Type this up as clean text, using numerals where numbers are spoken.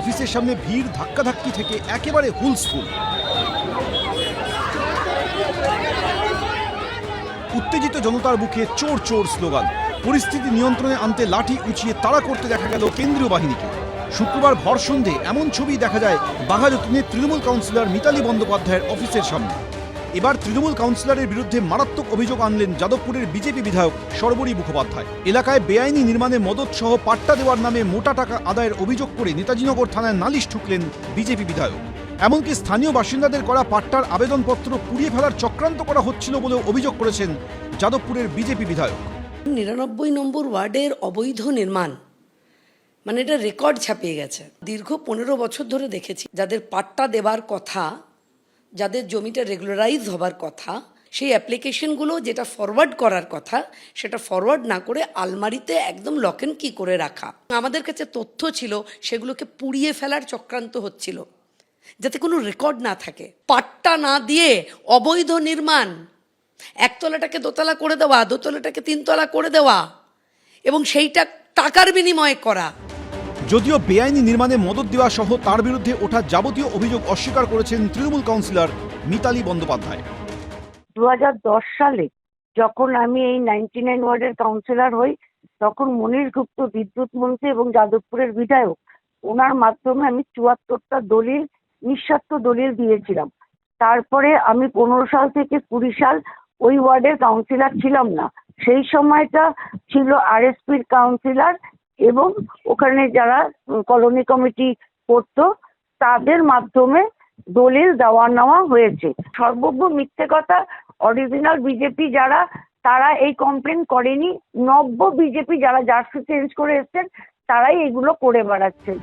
অফিসের সামনে ভিড় ধাক্কাধাক্কি থেকে একেবারে হুলস্থুল। উত্তেজিত জনতার বুকে চোর চোর স্লোগান। পরিস্থিতি নিয়ন্ত্রণে আনতে লাঠি উঁচিয়ে তাড়া করতে দেখা গেল কেন্দ্রীয় বাহিনীকে। শুক্রবার ভর সন্ধে এমন ছবি দেখা যায় বাঘাযতীনে তৃণমূল কাউন্সিলর মিতালি বন্দ্যোপাধ্যায়ের অফিসের সামনে। এবার তৃণমূল কাউন্সিলরের বিরুদ্ধে মারাত্মক অভিযোগ আনলেন যাদবপুরের বিজেপি বিধায়ক শর্বরী মুখোপাধ্যায়। এলাকায় বেআইনি নির্মাণে মদত সহ পাট্টা দেওয়ার নামে মোটা টাকা আদায়ের অভিযোগ করে নেতাজিনগর থানায় নালিশ ঠুকলেন বিজেপি বিধায়ক। এমনকি স্থানীয় বাসিন্দাদের করা পাট্টার আবেদনপত্র পুড়িয়ে ফেলার চক্রান্ত করা হচ্ছিল বলেও অভিযোগ করেছেন যাদবপুরের বিজেপি বিধায়ক। 99 নম্বর ওয়ার্ডের অবৈধ নির্মাণ মানে এটা রেকর্ড ছাপিয়ে গেছে। দীর্ঘ 15 বছর ধরে দেখেছি যাদের পাট্টা দেবার কথা, যাদের জমিটা রেগুলারাইজ হবার কথা, সেই অ্যাপ্লিকেশনগুলো যেটা ফরওয়ার্ড করার কথা সেটা ফরওয়ার্ড না করে আলমারিতে একদম লক এন্ড কি করে রাখা। আমাদের কাছে তথ্য ছিল সেগুলোকে পুড়িয়ে ফেলার চক্রান্ত হচ্ছিল যাতে কোনো রেকর্ড না থাকে। পাট্টা না দিয়ে অবৈধ নির্মাণ, একতলাটাকে দোতলা করে দেওয়া, দোতলাটাকে তিনতলা করে দেওয়া এবং সেইটা টাকার বিনিময়ে করা। যদিও বেআইনি নির্মাণে মদত দেওয়া সহ তার বিরুদ্ধে ওঠা যাবতীয় অভিযোগ অস্বীকার করেছেন তৃণমূল কাউন্সিলর মিতালি বন্দ্যোপাধ্যায়। 2010 সালে যখন আমি এই 99 ওয়ার্ডের কাউন্সিলর হই, তখন মনীশ গুপ্ত বিদ্যুৎ মন্ত্রী এবং যাদবপুরের বিধায়ক, ওনার মাধ্যমে আমি 74টা দলিল, নিঃস্বার্থ দলিল দিয়েছিলাম। তারপরে আমি 15 সাল থেকে 20 সাল ওই ওয়ার্ডের কাউন্সিলর ছিলাম না। সেই সময়টা ছিল আরএসপির কাউন্সিলর এবং ওখানে যারা কলোনি কমিটি করতো তাদের মাধ্যমে দলিল দেওয়া নেওয়া হয়েছে। সর্বব্য মিথ্যে কথা। অরিজিনাল বিজেপি যারা, তারা এই কমপ্লেন করেনি। নব্য বিজেপি যারা জার্সি চেঞ্জ করে এসছেন তারাই এগুলো করে বেড়াচ্ছেন।